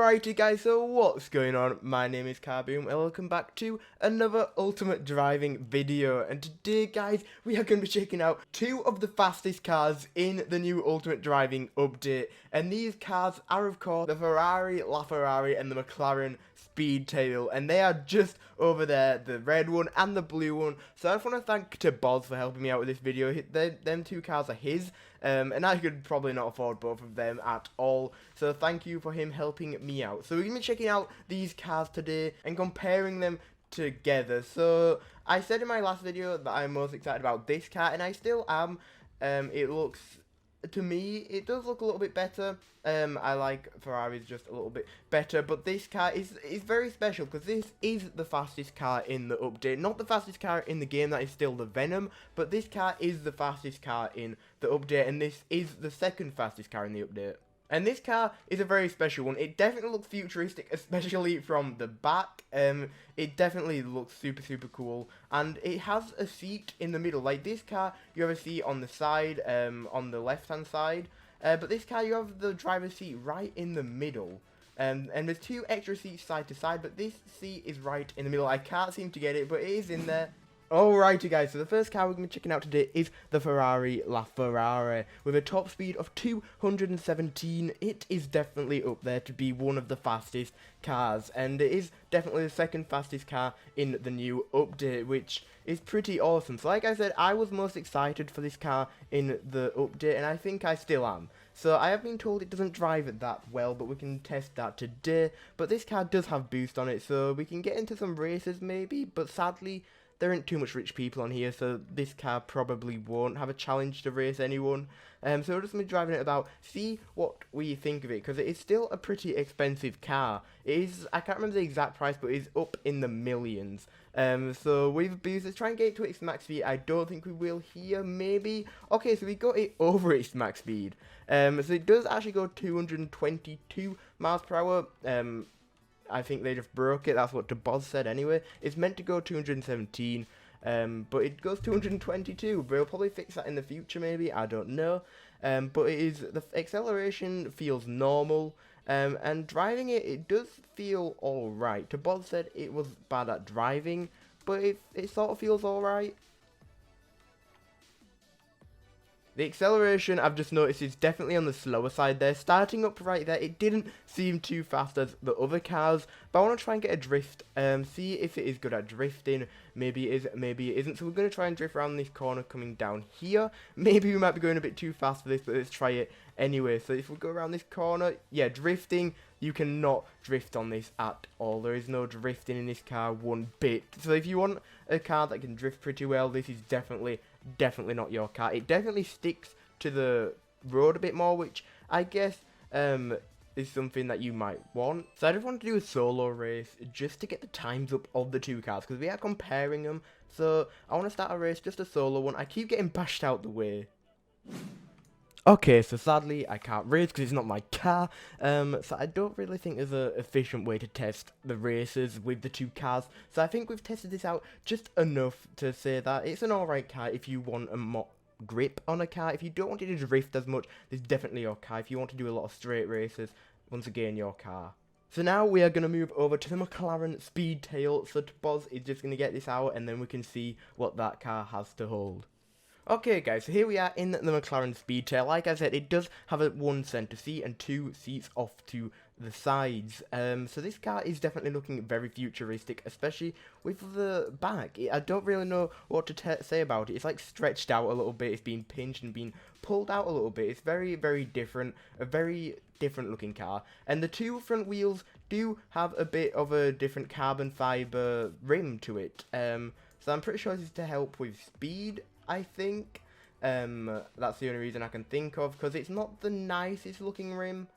Alrighty guys, so what's going on? My name is Carboom and welcome back to another Ultimate Driving video. And today guys, we are going to be checking out two of the fastest cars in the new Ultimate Driving update. And these cars are of course the Ferrari LaFerrari and the McLaren Speedtail. And they are just over there, the red one and the blue one. So I just want to thank to Boz for helping me out with this video. Them two cars are his. And I could probably not afford both of them at all. So thank you for him helping me out. So we're going to be checking out these cars today and comparing them together. So I said in my last video that I'm most excited about this car, and I still am. It looks, to me, it does look a little bit better. I like Ferrari's just a little bit better, but this car is very special because this is the fastest car in the update. Not the fastest car in the game, that is still the Venom, but this car is the fastest car in the update, and this is the second fastest car in the update. And this car is a very special one. It definitely looks futuristic, especially from the back. It definitely looks super cool. And it has a seat in the middle. Like this car, you have a seat on the side, on the left-hand side. But this car, you have the driver's seat right in the middle. And there's two extra seats side to side, but this seat is right in the middle. I can't seem to get it, but it is in there. Alrighty guys, so the first car we're going to be checking out today is the Ferrari LaFerrari. With a top speed of 217, it is definitely up there to be one of the fastest cars. And it is definitely the second fastest car in the new update, which is pretty awesome. So like I said, I was most excited for this car in the update, and I think I still am. So I have been told it doesn't drive it that well, but we can test that today. But this car does have boost on it, so we can get into some races maybe, but sadly, there aren't too much rich people on here, so this car probably won't have a challenge to race anyone. So we're just going to be driving it about, see what we think of it, because it is still a pretty expensive car. It is, I can't remember the exact price, but it is up in the millions. So with boost, let's try and get it to its max speed. I don't think we will here, maybe. Okay, so we got it over its max speed. So it does actually go 222 miles per hour. I think they just broke it. That's what the boss said anyway. It's meant to go 217, but it goes 222. We'll probably fix that in the future maybe. I don't know. But it is, the acceleration feels normal. And driving it, it does feel alright. The boss said it was bad at driving, but it sort of feels alright. The acceleration, I've just noticed, is definitely on the slower side there. Starting up right there, it didn't seem too fast as the other cars. But I want to try and get a drift, see if it is good at drifting. Maybe it is, maybe it isn't. So we're going to try and drift around this corner coming down here. Maybe we might be going a bit too fast for this, but let's try it anyway. So if we go around this corner, yeah, drifting, you cannot drift on this at all. There is no drifting in this car one bit. So if you want a car that can drift pretty well, this is definitely not your car. It definitely sticks to the road a bit more, which I guess is something that you might want. So I just want to do a solo race just to get the times up of the two cars, because we are comparing them. So I want to start a race, just a solo one. I keep getting bashed out the way. Okay, so sadly I can't race because it's not my car, so I don't really think there's an efficient way to test the races with the two cars. So I think we've tested this out just enough to say that it's an alright car if you want a more grip on a car. If you don't want it to drift as much, this is definitely your car. If you want to do a lot of straight races, once again your car. So now we are going to move over to the McLaren Speedtail. So Boz is just going to get this out and then we can see what that car has to hold. Okay guys, so here we are in the McLaren Speedtail. Like I said, it does have a one centre seat and two seats off to the sides. So this car is definitely looking very futuristic, especially with the back. I don't really know what to say about it. It's like stretched out a little bit. It's been pinched and been pulled out a little bit. It's very different. A very different looking car. And the two front wheels do have a bit of a different carbon fibre rim to it. So I'm pretty sure this is to help with speed, I think. That's the only reason I can think of, because it's not the nicest looking rim.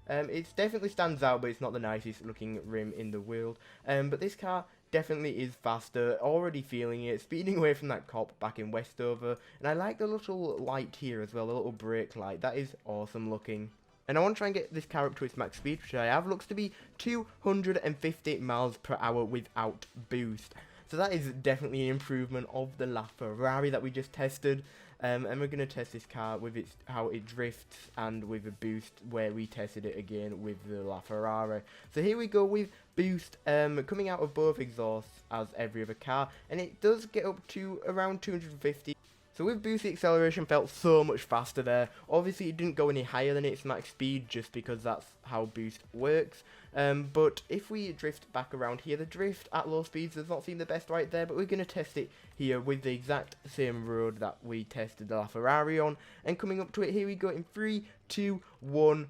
It definitely stands out, but it's not the nicest looking rim in the world. But this car definitely is faster, already feeling it, speeding away from that cop back in Westover. And I like the little light here as well, the little brake light. That is awesome looking. And I want to try and get this car up to its max speed, which I have. Looks to be 250 miles per hour without boost. So that is definitely an improvement of the LaFerrari that we just tested. and we're going to test this car with how it drifts and with a boost, where we tested it again with the LaFerrari. So here we go with boost coming out of both exhausts as every other car, and it does get up to around 250. So with boost, the acceleration felt so much faster there. Obviously it didn't go any higher than its max speed just because that's how boost works. But if we drift back around here, the drift at low speeds does not seem the best right there, but we're going to test it here with the exact same road that we tested the LaFerrari on. And coming up to it, here we go in 3, 2, 1.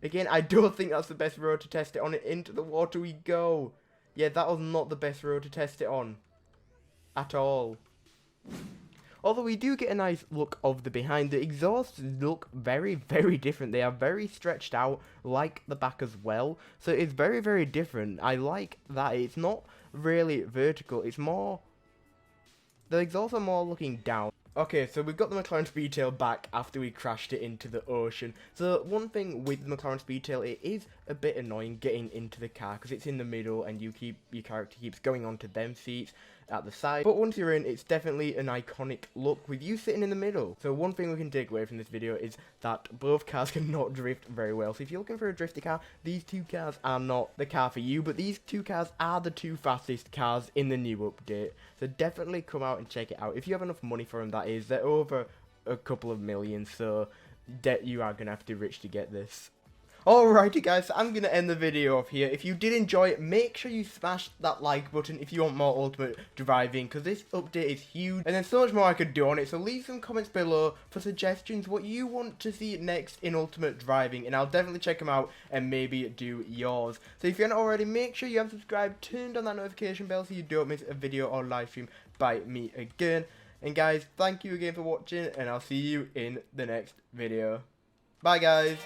Again, I don't think that's the best road to test it on. Into the water we go. Yeah, that was not the best road to test it on. At all. Although we do get a nice look of the behind. The exhausts look very, very different. They are very stretched out, like the back as well. So it's very, very different. I like that. It's not really vertical. It's more... the exhausts are more looking down. Okay, so we've got the McLaren Speedtail back after we crashed it into the ocean. So one thing with the McLaren Speedtail, it is a bit annoying getting into the car because it's in the middle and your character keeps going onto them seats at the side. But once you're in, it's definitely an iconic look with you sitting in the middle. So one thing we can take away from this video is that both cars cannot drift very well. So if you're looking for a drifty car, these two cars are not the car for you, but these two cars are the two fastest cars in the new update. So definitely come out and check it out. If you have enough money for them, that is. They're over a couple of million, so you are going to have to be rich to get this. Alrighty guys, so I'm going to end the video off here. If you did enjoy it, make sure you smash that like button if you want more Ultimate Driving, because this update is huge, and there's so much more I could do on it, so leave some comments below for suggestions what you want to see next in Ultimate Driving, and I'll definitely check them out and maybe do yours. So if you haven't already, make sure you have subscribed, turned on that notification bell so you don't miss a video or live stream by me again. And guys, thank you again for watching, and I'll see you in the next video. Bye guys!